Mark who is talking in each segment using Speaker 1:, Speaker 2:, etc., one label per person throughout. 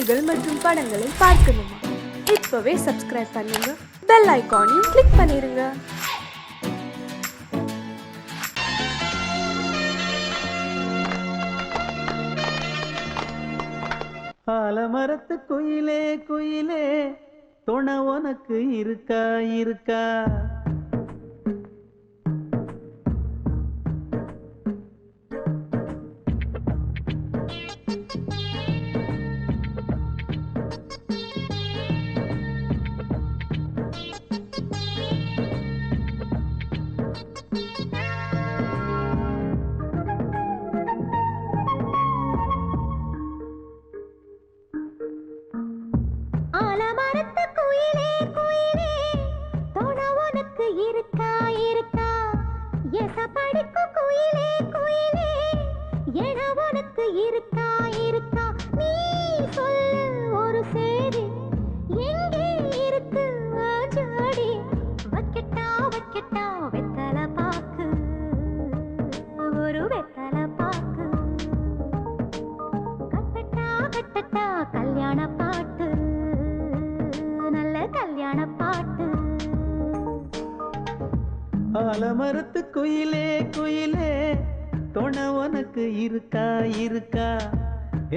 Speaker 1: செய்திகள் மற்றும் படங்களை பார்க்கணுமா? இப்பவே சப்ஸ்கிரைப் பண்ணுங்க, பெல் ஐகானையும் கிளிக் பண்ணிருங்க.
Speaker 2: ஆலமரத்து குயிலே குயிலே துணை உனக்கு இருக்கா இருக்கா?
Speaker 3: ஆலமரத்து குயிலே குயிலே துணை உனக்கு இருக்கா இருக்கா? எசப்படிக்கும் குயிலே குயிலே என உனக்கு இருக்கா இருக்கா? நீ சொல்லு ஒரு சேதி, எங்கே இருக்கு ஜோடி? வைக்கட்டா வைக்கட்டா வெத்தலை பாக்கு, ஒரு வெத்தலை பாக்கு. கட்டட்டா கட்டட்டா கல்யாண பாட்டு, நல்ல கல்யாண பாட்டு.
Speaker 2: ஆலமரத்து குயிலே குயிலே துணை உனக்கு இருக்கா இருக்கா?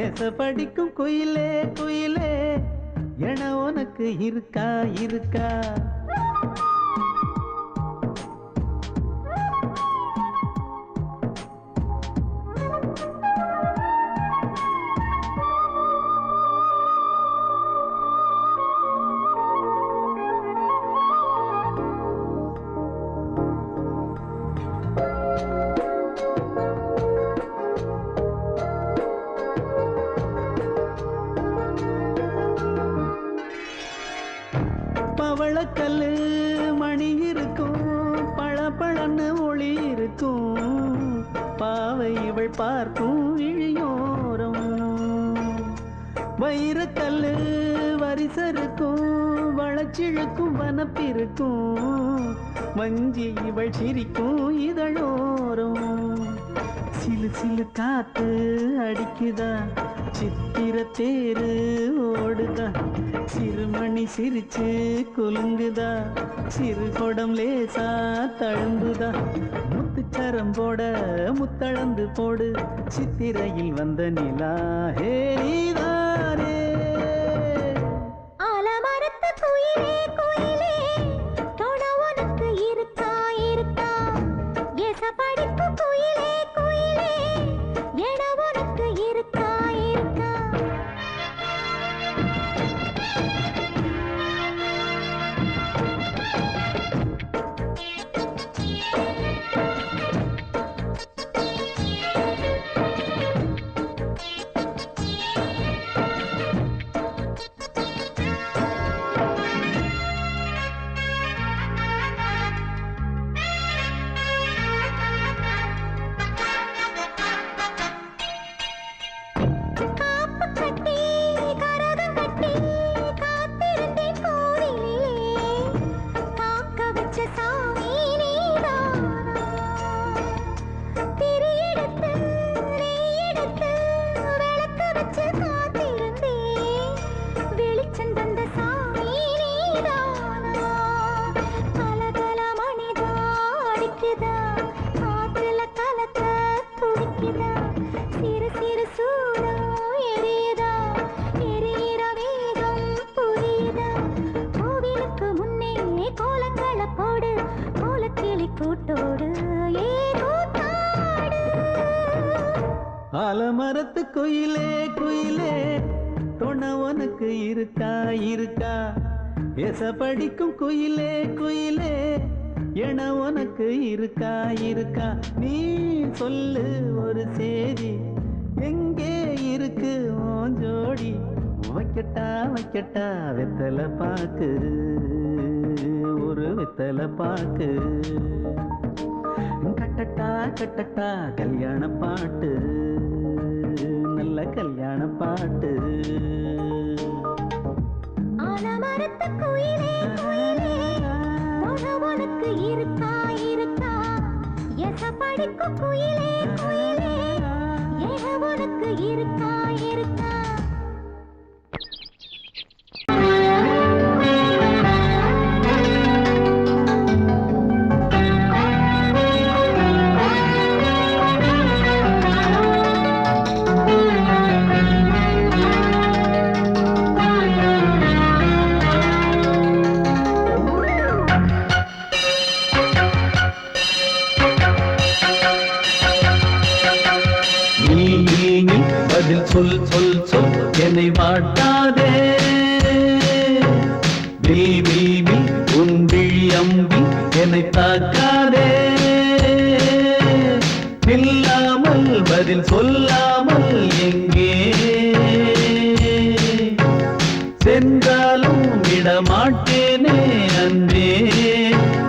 Speaker 2: ஏச படிக்கும் குயிலே குயிலே என உனக்கு இருக்கா இருக்கா? பவளக்கல்லு மணி இருக்கும், பளபளன்னு ஒளி இருக்கும், பாவை இவள் பார்க்கும் இழியோரம். வைரக்கல்லு வரிசருக்கும், வளச்சிழுக்கும் வனப்பிருக்கும், வஞ்சி இவள் சிரிக்கும் இதழோரம். சிலு சிலு காத்து அடிக்குதா, சித்திர தேரு ஓடுதா, சிறுமணி சிரிச்சு குலுங்குதா, சிறு கொடம் லேசா தழும்புதா, முத்துச்சரம் போட முத்தளந்து போடு, சித்திரையில் வந்த நிலா ஹே நீதானே.
Speaker 3: ஆலமரத்து குயிலே குயிலே துணை உனக்கு இருக்கா இருக்கா? எசப்படிக்கும் குயிலே குயிலே என உனக்கு இருக்கா இருக்கா? காப்பு கட்டி கரகம் கட்டி காத்திருந்தேன் கோவிலிலே, காக்க வச்ச சாமி நீதானா? திரி எடுத்து நெய் எடுத்து விளக்கு வச்சு காத்திருந்தேன், வெளிச்சம் தந்த சாமி நீதானா? கலகல மணிதா அடிக்குதா, காத்துல கலக்க துடிக்குதா, சிறு சிறு சூடம் எரியுதா, எரியிற வேகம் புரியுதா? கோவிலுக்கு முன்னே கோலங்களை போடு, கோலக்கிளி கூட்டோடு ஏ கூத்தாடு.
Speaker 2: ஆலமரத்து குயிலே குயிலே துணை உனக்கு இருக்கா இருக்கா? ஏச படிக்கும் குயிலே குயிலே என உனக்கு இருக்கா இருக்கா? நீ சொல்லு ஒரு சேதி, எங்கே இருக்கு உன் ஜோடி? வைக்கட்டா வைக்கட்டா வெத்தலை பாக்கு, ஒரு வெத்தலை பாக்கு. கட்டட்டா கட்டட்டா கல்யாண பாட்டு, நல்ல கல்யாண பாட்டு.
Speaker 3: ஆலமரத்து குயிலே குயிலே துணை உனக்கு இருக்கா இருக்கா? எசப்படிக்கும் குயிலே குயிலே என உனக்கு இருக்கா இருக்கா?
Speaker 2: என்னை வாட்டாதே வில் வில் வில் உன் விழி அம்பி என்னை தாக்காதே இல்லாமல் பதில் சொல்லாமல் எங்கே சென்றாலும் விடமாட்டேனே அன்பே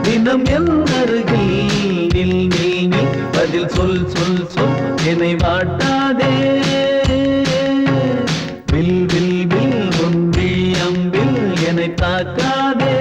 Speaker 2: தினம் என் அருகில் நில் நில் நில் பதில் சொல் சொல் சொல் என்னை வாட்டாதே வில் வில் வில் உன் விழி அம்பில் என்னை தாக்காதே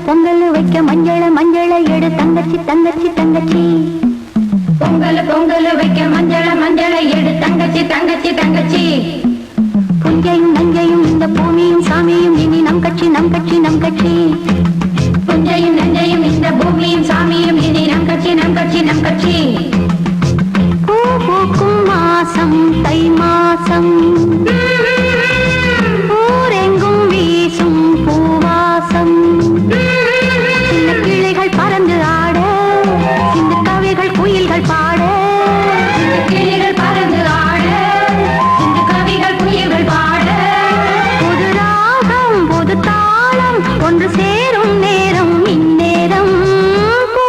Speaker 3: பொங்கல் வைக்க மஞ்சள மஞ்சள எடு தங்கச்சி தங்கச்சி தங்கச்சி பொங்கல் வைக்க மஞ்சள மஞ்சள எடு தங்கச்சி தங்கச்சி தங்கச்சி புஞ்சையும் நஞ்சையும் இந்த பூமியும் சாமியும் இனி நம் கட்சி நம் கட்சி நம் கட்சி புஞ்சையும் நஞ்சையும் இந்த பூமியும் சாமியும் இனி நம் கட்சி நம் கட்சி நம் கட்சி பூ பூக்கும் மாசம் தை மாசம் ஊரெங்கும் வீசும் பூவாசம் சின்ன கிளைகள் பறந்து ஆட சின்ன கவிகள் குயில்கள் பாட கிளைகள் பறந்து ஆட சின்ன கவிகள் குயில்கள் பாட புது ராகம் புது தாளம் ஒன்று சேரும் நேரம் இந்நேரம் பூ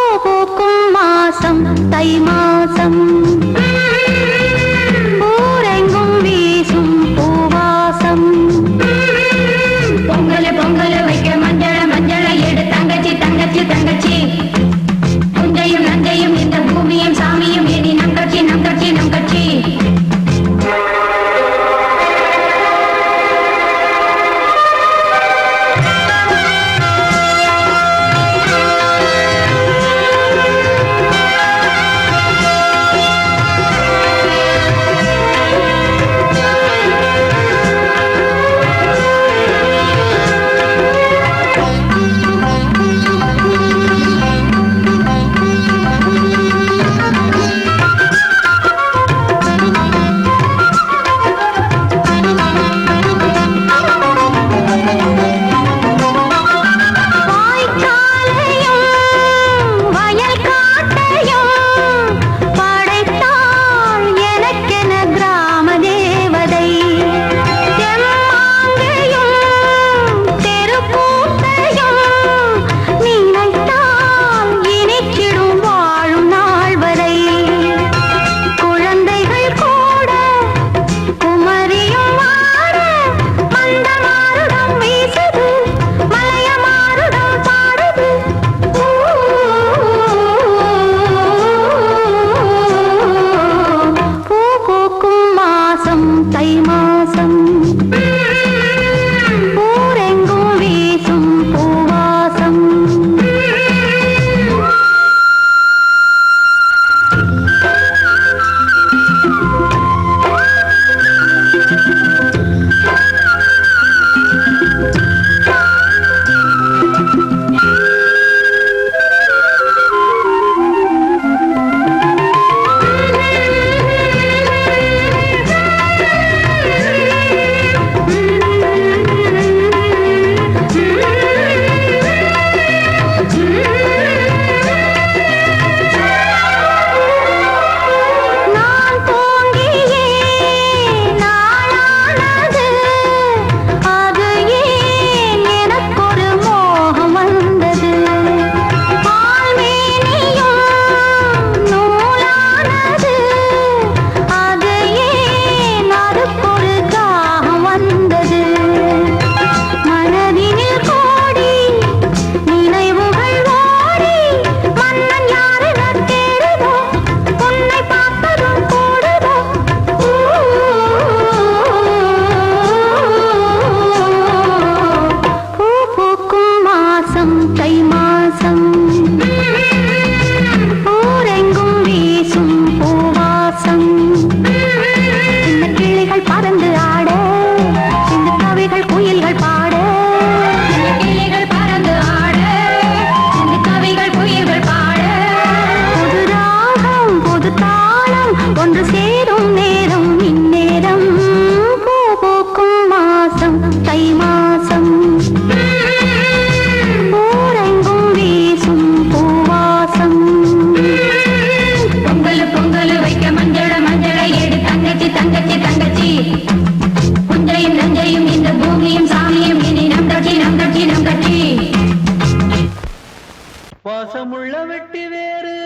Speaker 2: வெட்டி வேறு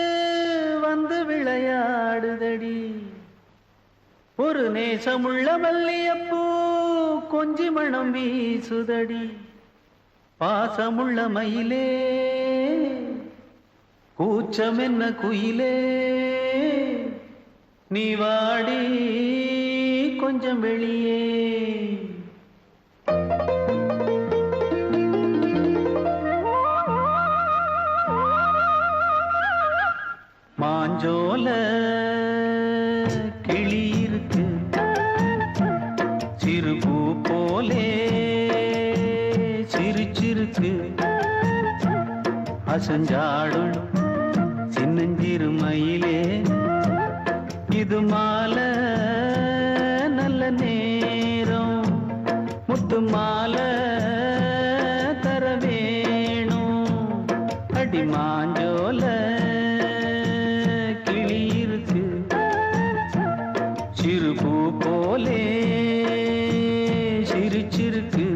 Speaker 2: வந்து விளையாடுதடி ஒரு நேசமுள்ள மல்லியப்பூ கொஞ்சி மணம் வீசுதடி பாசமுள்ள மயிலே கூச்சம் என்ன குயிலே நீ வாடி கொஞ்சம் வெளியே மாஞ்சோல கிளி இருக்கு சிறுபூ போலே சிரிச்சிருக்கு அசஞ்சாடும் சின்னஞ்சிறு மயிலே இது மாலை நல்ல நேரம் முத்து மாலை தர வேணும் அடி மாஞ்சோல கிளி இருக்கு சிறுபூ போலே சிரிச்சிருக்கு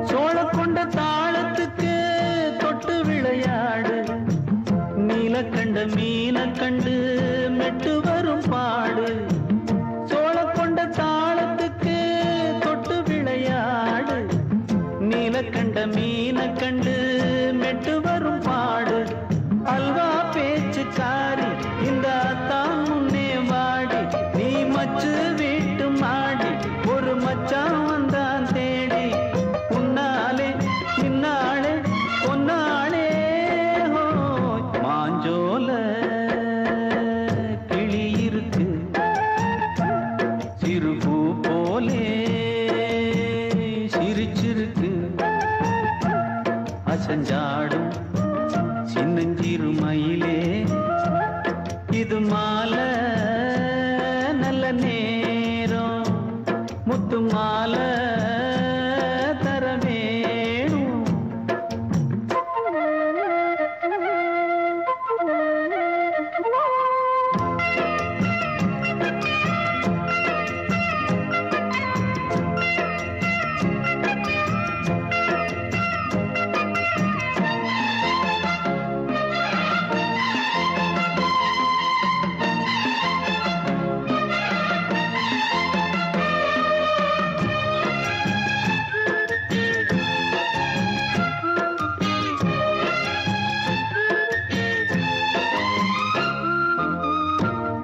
Speaker 2: சோழக்கொண்ட தாளத்துக்கு தொட்டு விளையாடு நீலக்கண்ட மீன கண்டு மெட்டு வரும் பாடு சோழக்கொண்ட தாளத்துக்கு தொட்டு விளையாடு நீலக்கண்ட மீன கண்டு மெட்டு வரும் பாடு அல்வா பேச்சுக்காரி இந்த தான் முன்னே வாடி நீ மச்சு வீட்டு மாடி ஒரு மச்சான் வந்தான் தேடி உன்னாலே நின்னாளே பொன்னாளே ஹோ மாஞ்சோல கிளி இருக்கு சிறுபூ போலே சிரிச்சிருக்கு அசஞ்சாடும் சின்னஞ்சிறு மயிலே இது மாலை நல்ல நேரம் முத்து மாலை தர வேணும்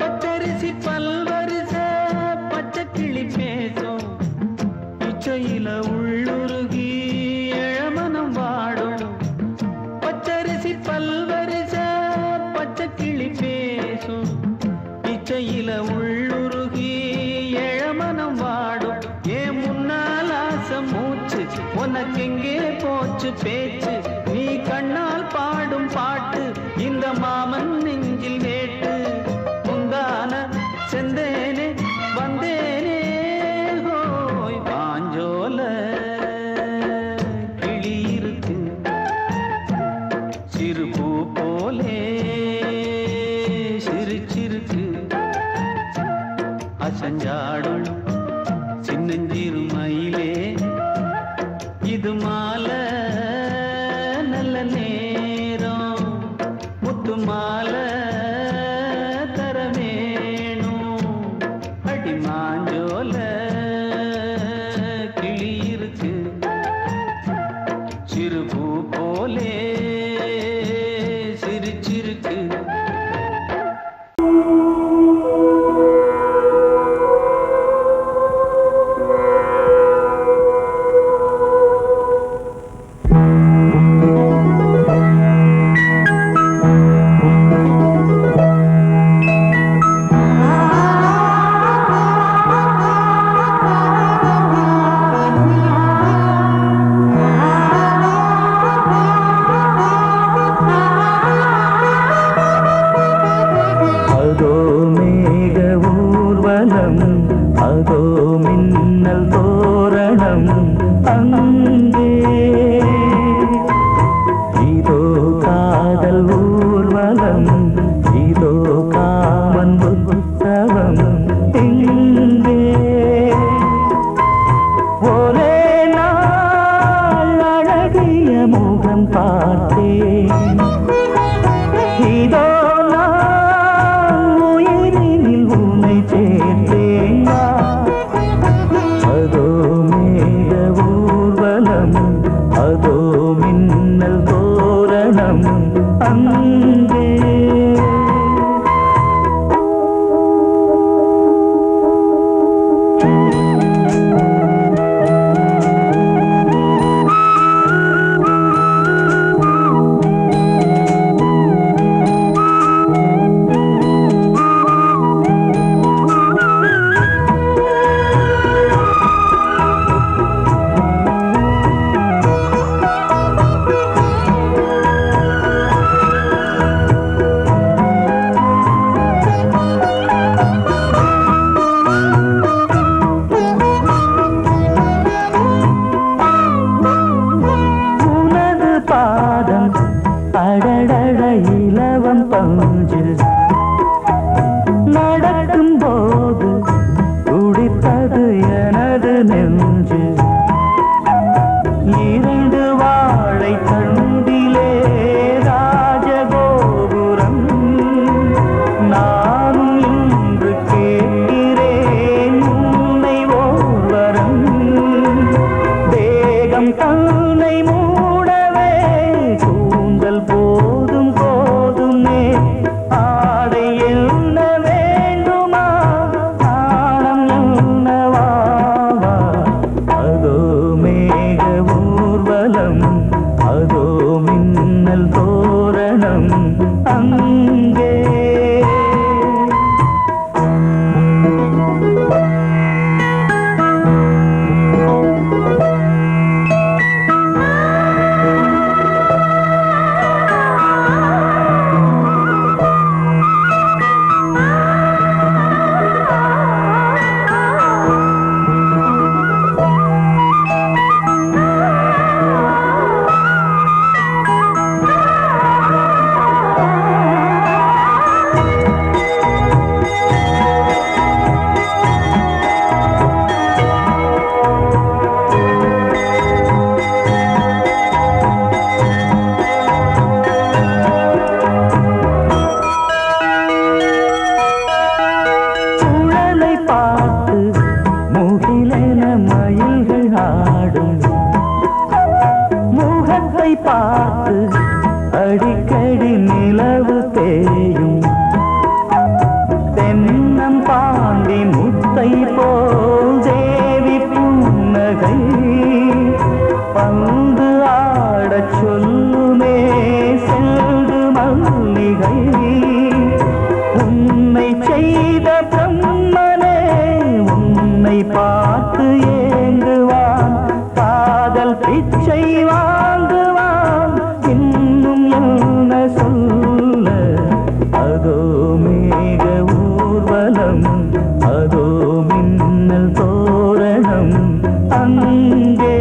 Speaker 2: பச்சரிசி பல்வரிச பச்சை கிளி பேசும் இச்சையில உள்ளுருகி இளமனம் வாடும் பச்சரிசி பல்வரிச பச்சை கிளி பேசும் இச்சையில உள்ளுருகி இளமனம் வாடும் ஏன் முன்னால் ஆசை மூச்சு உனக்கெங்கே போச்சு பேச்சு நீ கண்ணால் பாடும் பாட்டு இந்த மாமன் நெஞ்சில் வேட்டு முந்தான செந்தேனே வந்தேனே ஹோய் பாஞ்சோல கிளி இருக்கு சிறுபூ போலே சிரிச்சிருக்கு அசஞ்சாடும் சின்னஞ்சிறு மயிலே இது மாலை நல்ல நேரம் முத்து மாலை தர வேணும் அடி மாஞ்சோல கிளி இருக்கு சிறுபூ போலே சிரிச்சிருக்கு முகம் பார்த்தேன். இதோ நான் உயிரினில் உன்னை சேர்த்தேன். அதோ மேக ஊர்வலம், அதோ மின்னல் தோரணம் அங்கே. அடடட இலவம் பஞ்சு நடக்கும் போது துடித்தது எனது நெஞ்சு. இரண்டு வாழை தண்டிலே ராஜகோபுரம். நானும் இன்று கேட்கிறேன் உன்னை ஓர்வரம். தேகம் தன்னை மூடவே கூந்தல் போதும் போதுமே. ஆடை என்ன வேண்டுமா, நாணம் என்னவா? அதோ மேக ஊர்வலம், அதோ மின்னல் தோரணம் அங்கே. பார்த்து அடிக்கடி நிலவு தேயும். தென்னம் பாண்டி முத்தை போல் தேவி புன்னகை. பந்து ஆடச் சொல்லுமே செல்து மல்லிகை. உன்னை செய்த பிரம்மனே உன்னை பார்த்து ஏங்குவான். காதல் பிச்சை வாங்குவான். இன்னும் என்ன சொல்ல? அதோ மேக ஊர்வலம், அதோ மின்னல் தோரணம் அங்கே.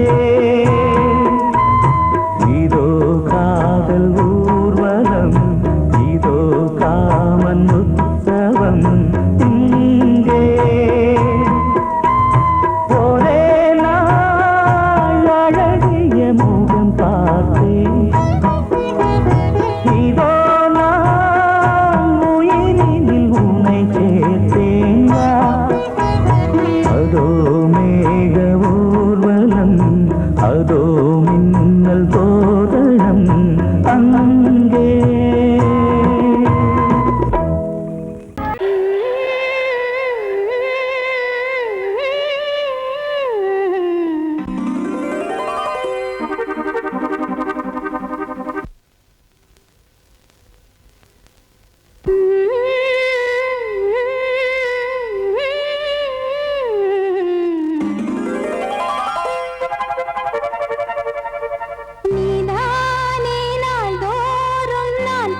Speaker 2: இதோ காதல் ஊர்வலம், இதோ காமன் உற்சவம் இங்கே. ஒரே நாள் அழகிய முகம் பார்த்தேன். இதோ நான் உயிரினில் உன்னை சேர்த்தேன். அதோ மேக ஊர்வலம், அதோ மின்னல் தோரணம் அங்கே.
Speaker 3: நீதானே நாள்தோறும் நான்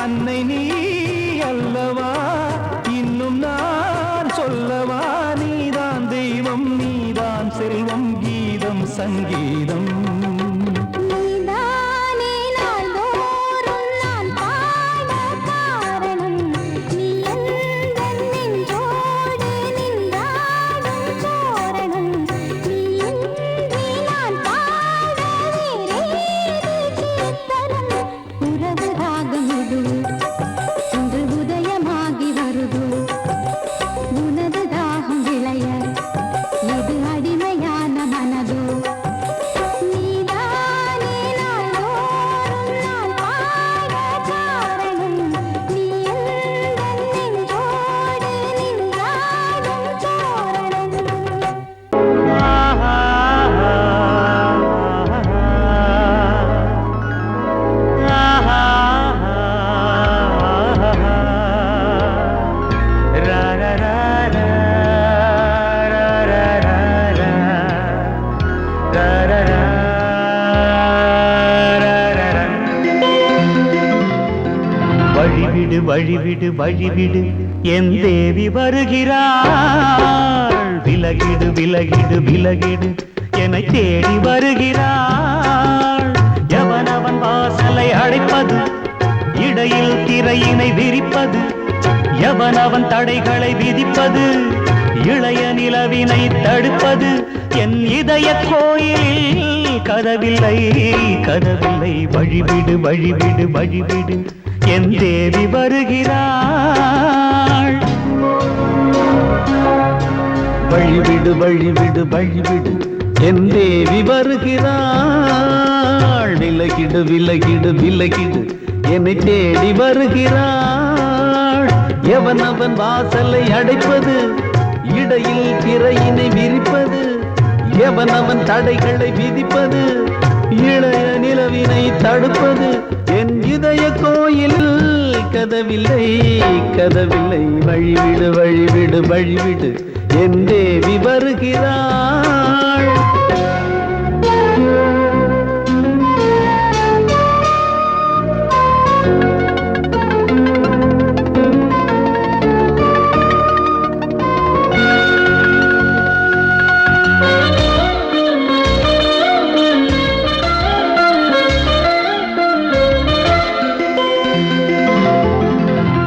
Speaker 2: அன்னை நீ அல்லவா, இன்னும் நான் சொல்லவா, நீதான் தெய்வம், நீதான் செல்வம், கீதம் சங்கீதம். வழிவிடு வழிவிடு வழிவிடு என் தேவி வருகிறாள், விலகிடு விலகிடு விலகிடு என்னை தேடி வருகிறாள். எவனவன் வாசலை அடைப்பது, இடையில் திரையினை விரிப்பது, எவனவன் தடைகளை விதிப்பது, இளைய நிலவினை தடுப்பது, என் இதய கோயிலில் கதவில்லை கதவில்லை. வழிவிடு வழிவிடு வழிவிடு என் தேவி வருகிறாள். வழிவிடு வழிவிடு வழிவிடு என் தேவி வருகிறாள், விலகிடு விலகிடு விலகிடு என்னை தேடி வருகிறாள். எவனவன் வாசலை அடைப்பது, இடையில் திரையினை விரிப்பது, எவனவன் தடைகளை விதிப்பது, இளைய நிலவினை தடுப்பது, என் இதய கோயில் கதவில்லை கதவில்லை. வழிவிடு வழிவிடு வழிவிடு என் தேவி வருகிறாள்.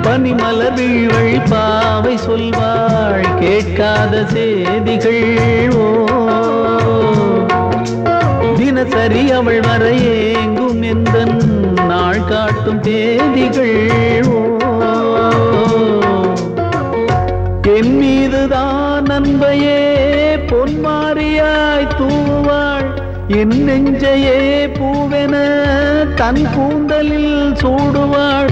Speaker 2: பனிமலர் வீழ்வழி பாவை சொல்வாள், கேட்காத செய்திகள் ஓ, தினசரி அவள் வர ஏங்கும் எந்த நாள் காட்டும் தேதிகள் ஓ, என் மீதுதான் அன்பையே பொன்மாரியாய் தூவாள், என் நெஞ்சையே பூவென தன் கூந்தலில் சூடுவாள்.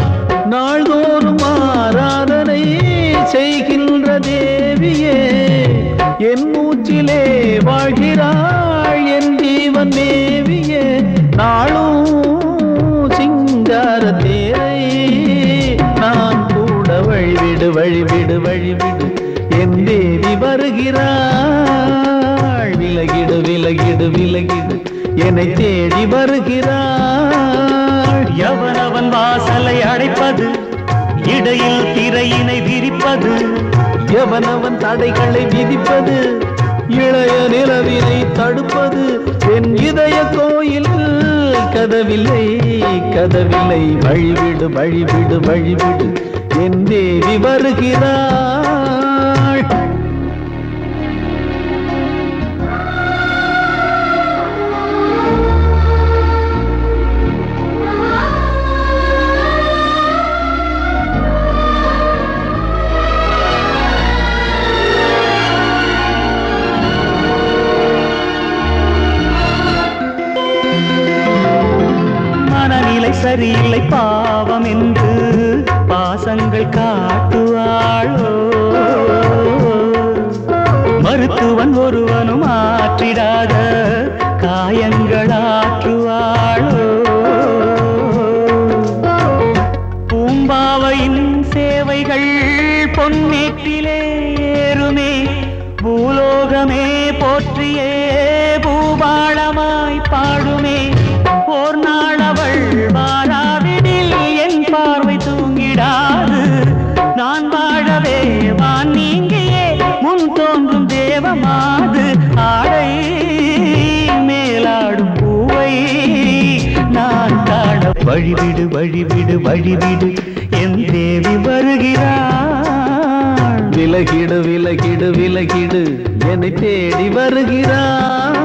Speaker 2: நாள்தோறும் ஆராதனை செய்கின்ற தேவியே, என் மூச்சிலே வாழ்கிறாள் என் ஜீவன் தேவியே. நாளும் சிங்கார தேரை நான் கூட வழிவிடு வழிவிடு வழிவிடு என் தேவி வருகிறாள். விலகிடு விலகிடு விலகிடு என்னை தேடி வருகிறாள். எவனவன் வாசலை அடைப்பது, இடையில் திரையினை விரிப்பது, எவனவன் தடைகளை விதிப்பது, இளைய நிலவினை தடுப்பது, என் இதய கோயில் கதவில்லை கதவில்லை. வழிவிடு வழிவிடு வழிவிடு என் தேவி வருகிறாள். சரியில்லை பாவம் என்று பாசங்கள் காட்டுவாளோ, மருத்துவன் ஒருவனும் ஆற்றிடாத காயங்களாற்றுவாளோ. பூம்பாவையின் சேவைகள் பொன்னேற்றிலே ஏறுமே, பூலோகமே போற்றியே பூபாளமாய் பாடுமே. ஓர் நாள் அவள் வாராவிடில் என் பார்வை தூ வழிவிடு வழிவிடு வழிவிடு என் தேவி வருகிறாள். விலகிடு விலகிடு விலகிடு என்னை தேடி வருகிறாள்.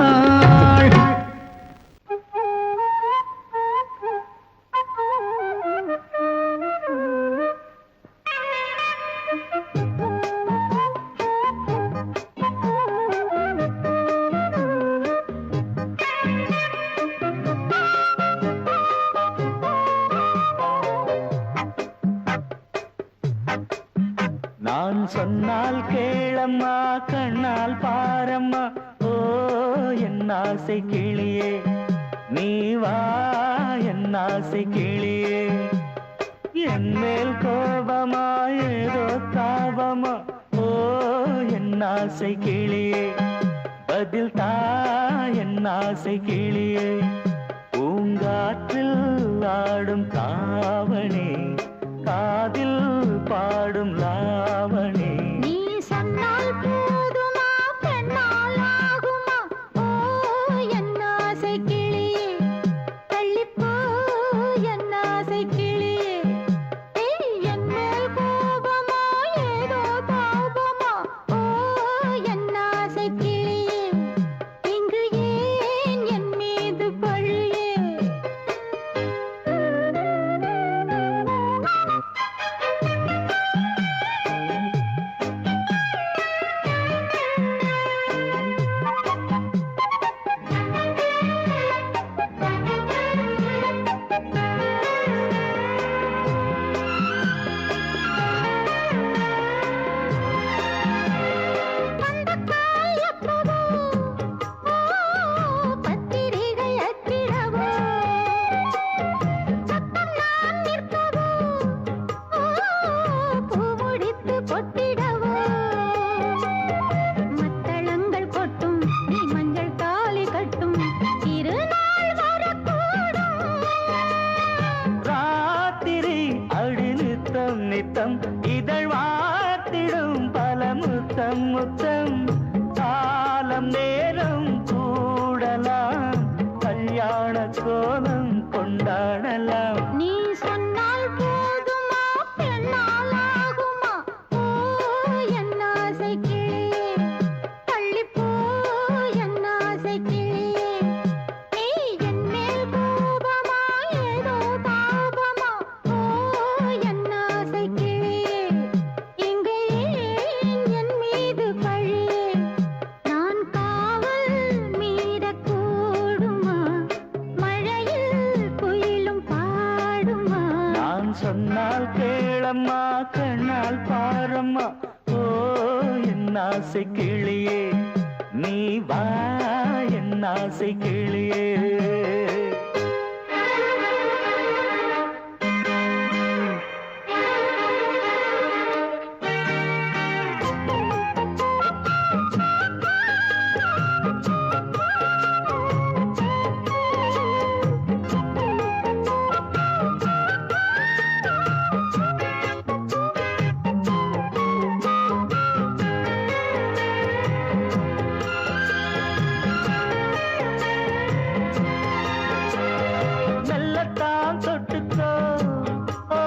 Speaker 2: நான் சொன்னால் கேளம்மா கண்ணால் பாரம்மா ஓ என் ஆசை கிளியே நீ வா என் ஆசை கிளியே என் மேல் கோபமா ஏதோ தாபமா ஓ என் ஆசை கிளியே பதில் தா என் ஆசை கிளியே பூங்காற்றில் ஆடும் தாவணி காதில் பாடும் லாவணி
Speaker 3: நீ சொன்னால் போதுமா பெண்ணால் ஆகுமா ஓ என் ஆசை கிளியே தள்ளிப்போ என் ஆசை கிளியே என் மேல் கோபமா ஏதோ தாபமா ஓ என் ஆசை கிளியே இங்கு ஏன் என் மீது பழியே
Speaker 2: நித்தம் இதழ் வாத்திடும் பல முத்தம் முத்தம் காலம் நேரம் கூடலாம் கல்யாண கோலம் கொண்டாடலாம்
Speaker 3: நீ சொன்னால் போதுமா பெண்ணால் ஆகுமா ஓ என் ஆசை கிளியே தள்ளிப்போ என் ஆசை கிளியே நீ என் மேல் கோபமா ஏதோ தாபமா ஓ என் ஆசை கிளியே இங்கே என் மீது பழியே நான் காவல் மீறக்கூடுமா மழையில் குயிலும் பாடுமா
Speaker 2: நான் சொன்னால் கேளம்மா கண்ணால் பாரம்மா ஓ என் ஆசை கிளியே நீ வா என் ஆசை கிளியே மெல்லத்தான் தொட்டுக்கோ ஓ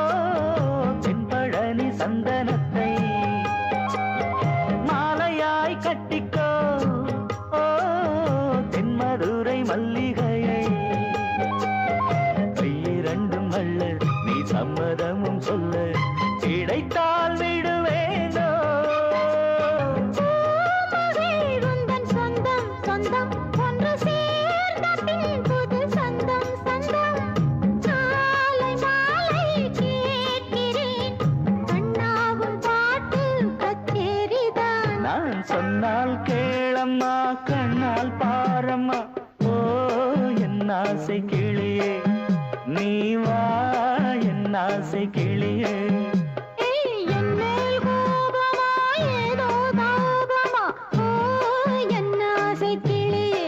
Speaker 2: தென்பழனி சந்தனத்தை மாலையாய் கட்டிக்கோ ஓ தென்மதுரை மல்லிகையை கையிரண்டும் அள்ள நீ சம்மதமும் சொல்ல கிடைத்தால் விடுவேனோ
Speaker 3: உந்தன் சொந்தம் சொந்தம் ஒன்று சேர்ந்த பின் புது சொந்தம் சொந்தம் மாலை மாலை கேட்கிறேன் கண்ணாவும் பாட்டு கச்சேரிதான்
Speaker 2: நான் சொன்னால் கேளம்மா கண்ணால் பாரம்மா ஓ என் ஆசை கிளியே நீ வா என் ஆசை கிளியே
Speaker 3: என் மேல் கோபமா ஏதோ தாபமா ஓ என் ஆசை கிளியே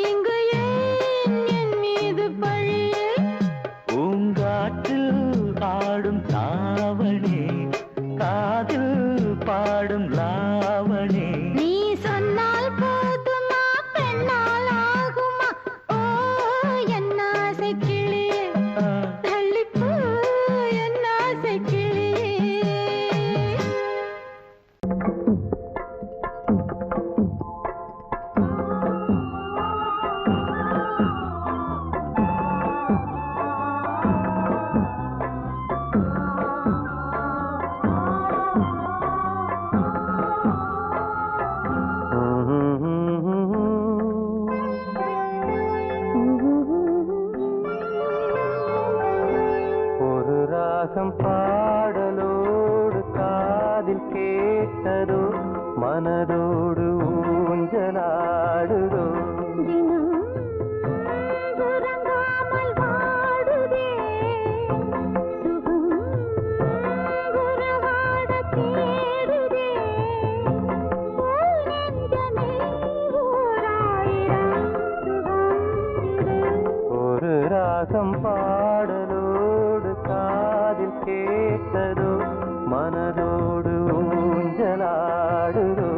Speaker 3: இங்கு ஏன் என் மீது பழியே
Speaker 2: பூங்காற்றில் ஆடும் தாவணி காதில் பாடும் லாவணி
Speaker 3: நீ சொன்னால் போதுமா பெண்ணால் ஆகுமா ஓ என் ஆசை கிளியே
Speaker 4: ராகம் பாடலோடு காதில் கேட்டதோ மனதோடு ஊஞ்சலாடுதோ ஒரு ராகம் பாடலோடு காதில் கேட்டதோ மனதோடு ஊஞ்சலாடுதோ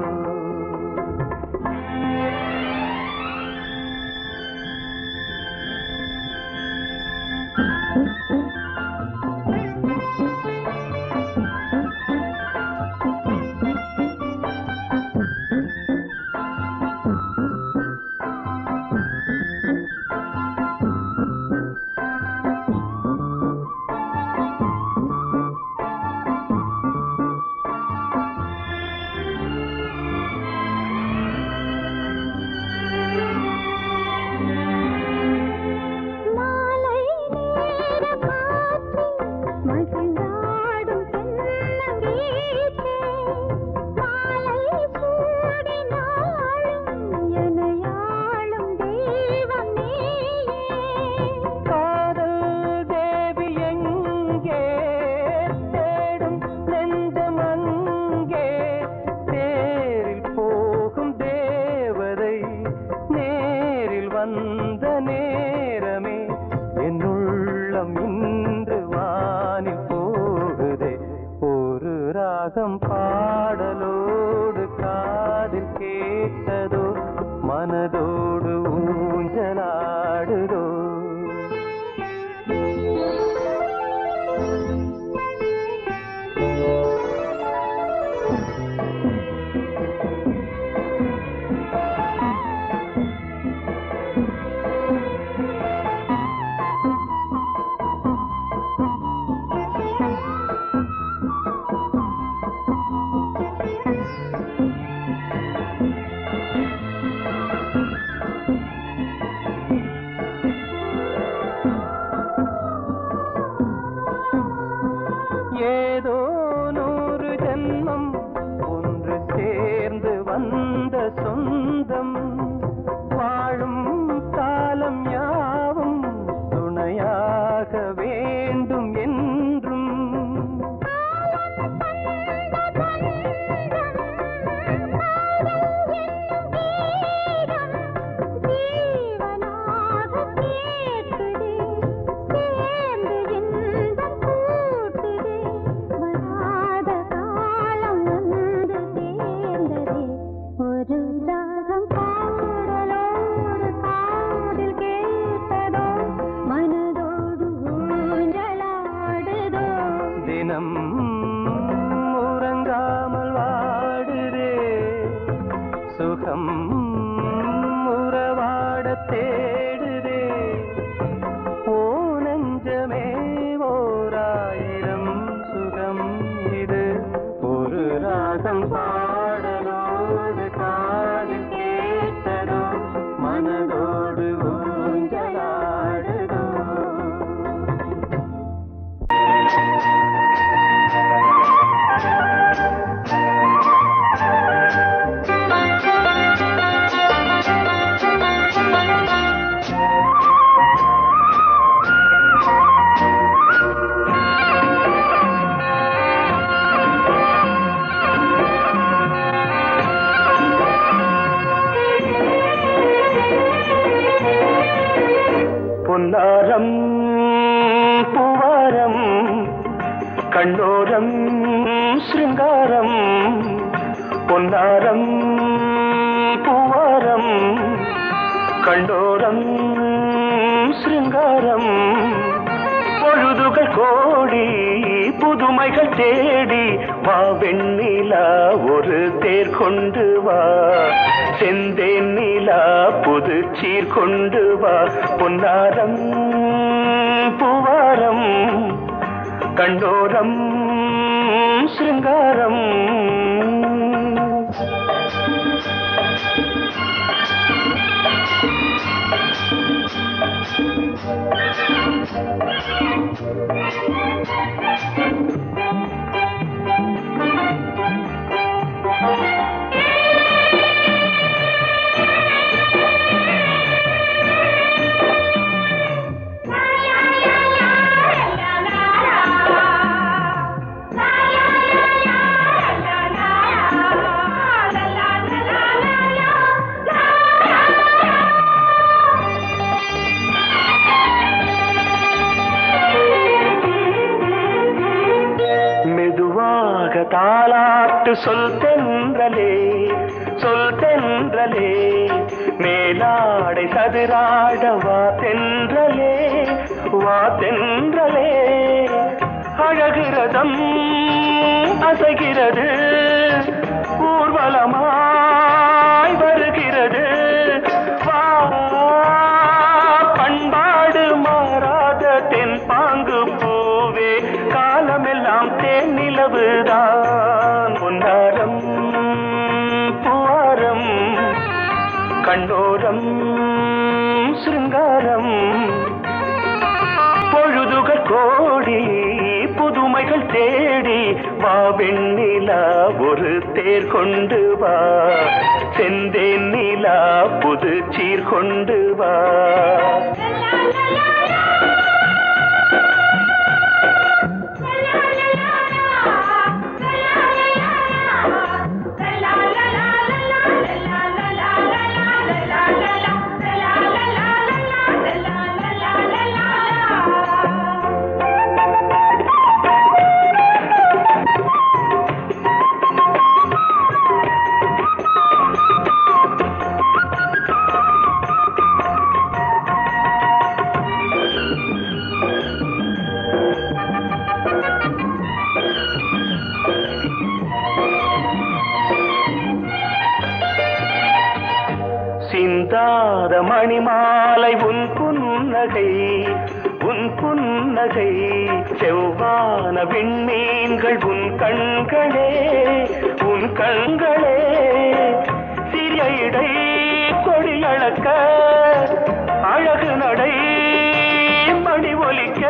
Speaker 4: வந்த நேரமே என்னுள்ளம் இன்று வானில் போகுதே ஒரு ராகம் பாடலோடு காதில் கேட்டதோ மனதோடு ஊஞ்சலாடுதோ ஏதோ 100 ஜென்மம் ஒன்று சேர்ந்து வந்த சொந்தம் வாழும் காலம் யாவும் துணையாக வேண்டும் என்றும் தினம் உறங்காமல் வாடுதே சுகம் உறவாட தேடுதே ஓ நெஞ்சமே ஓராயிரம் சுகம் இது ஒரு ராகம் பாடலோடு காதில் கேட்டதோ மனதோடு ஊஞ்சலாடுதோ பொன்னாரம் பூவாரம் கண்ணோரம் சிருங்காரம் பொன்னாரம் பூவாரம் கண்ணோரம் சிருங்காரம் பொழுதுகள் கோடி புதுமைகள் தேடி வா வெண்ணிலா ஒரு தேர் கொண்டு வா செந்தேன் நிலா புது சீர் கொண்டு வா பொன்னாரம் பூவாரம் கண்டோரம் சிருங்காரம் தாலாட்டு சொல் தென்றலே சொல் தென்றலே மேலாடை சதுராட வா தென்றலே வா தென்றலே அழகிறதம் அசைகிறது ஊர்வலமாய் வருகிறது வா பண்பாடு மாறாத தென் பாங்கு பூவே காலமெல்லாம் தேன் நிலவுதான் பொன்னாரம் பூவாரம் கண்டோரம் சிருங்காரம் பொழுதுகள் கோடி புதுமைகள் தேடி வா வெண்ணிலா ஒரு தேர் கொண்டு வா செந்தேன் நிலா புது சீர் கொண்டு வா சிந்தாத மணிமாலை உன் புன்னகை செவ்வான விண்மீன்கள் உன் கண்களே சிறிய இடை கொடியளக்க அழகு நடை மணி ஒலிக்க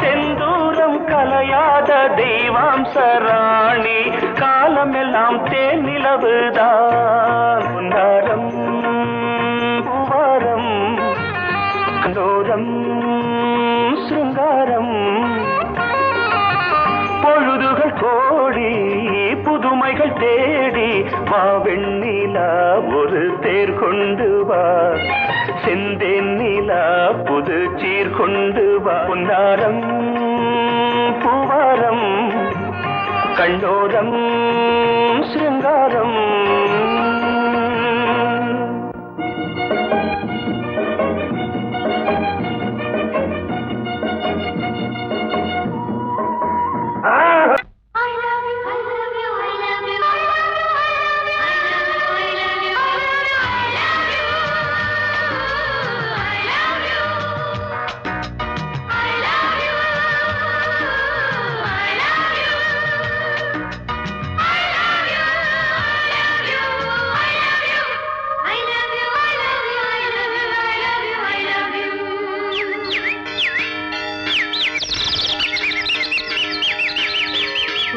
Speaker 4: செந்தூரம் கலையாத தெய்வாம்சராணி காலமெல்லாம் தேன் நிலவுதான் பொன்னாரம் பூவாரம் கண்டோரம் சிருங்காரம் பொழுதுகள் கோடி புதுமைகள் தேடி வா வெண்ணிலா ஒரு தேர் கொண்டு வா செந்தேன் நிலா புது சீர் கொண்டு வா பொன்னாரம் பூவாரம் கண்டோரம் சிருங்காரம்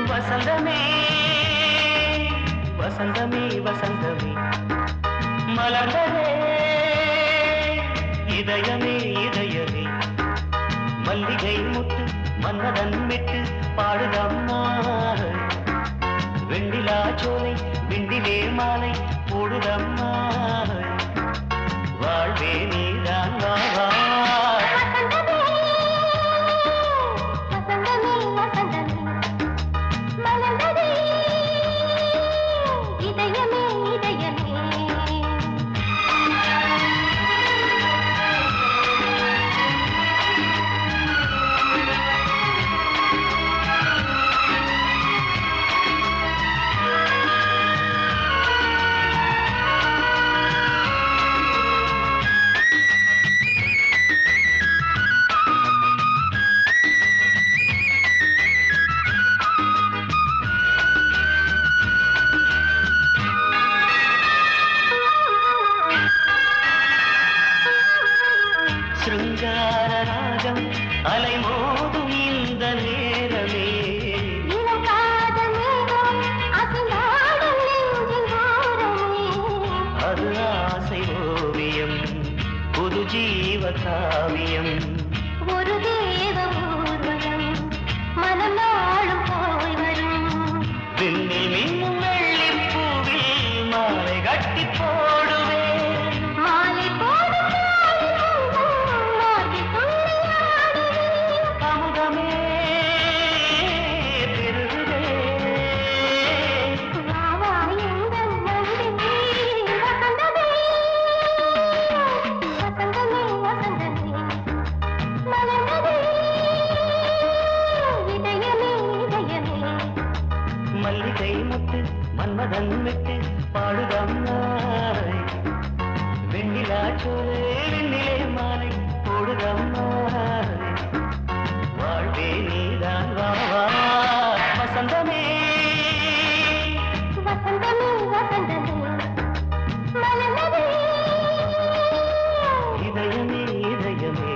Speaker 4: வசந்தமே வசந்தமே வசந்தமே மலர்ந்ததே இதயமே இதயமே மல்லிகை முத்து மன்னதன் விட்டு பாடுதம்மா வெண்ணிலா சோலை விண்டிலே மாலை போடுதம்மா வாழ்வே நீதான் வாவா சிருங்கார ராகம் அலைமோ மன்னதன் விட்டு பாடுதம்மா வெண்ணிலா சோலை வெண்ணிலே மாலை போடுதம்மா வாழ்வே நீதான் வா வா வசந்தமே
Speaker 3: வசந்தமே வசந்தமே மலர்ந்ததே
Speaker 4: இதயமே இதயமே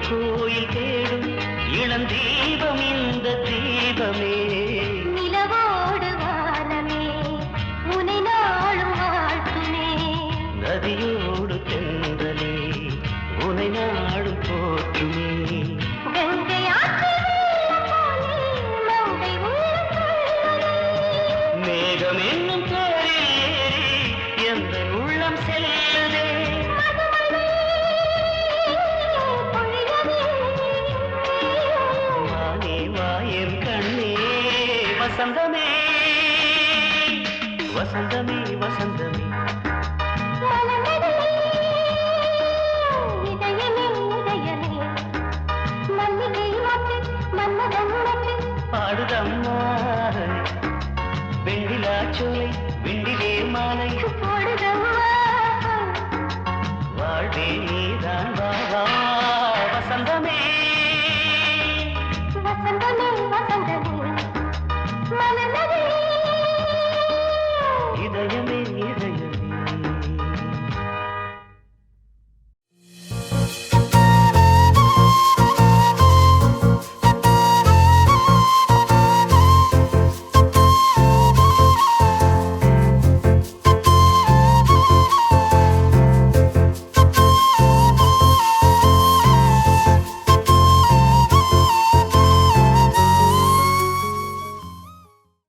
Speaker 4: கோயில் தேடும் இளம் தீபம் இந்த தீபமே
Speaker 3: நிலவோடு வானமே முனை நாளும் வாழ்த்துமே
Speaker 4: நதியோடு தென்றலே உனை நாடும் போற்றுமே
Speaker 3: கங்கை ஆற்றில் மங்கை
Speaker 4: மேகம் என்னும் பேரில் ஏறி எந்த உள்ளம் செல்லுதே வசந்தமே வசந்தமே வசந்தமே
Speaker 3: இதயமே இதயமே மல்லிகை மாற்று மன்னதன் உனக்கு
Speaker 4: பாடுதம்மா வெண்ணிலா சோலை வெண்ணிலே மாலை
Speaker 3: போடுதம்மா
Speaker 4: வாழ்வே நீதான் வா வா வசந்தமே
Speaker 3: வசந்தமே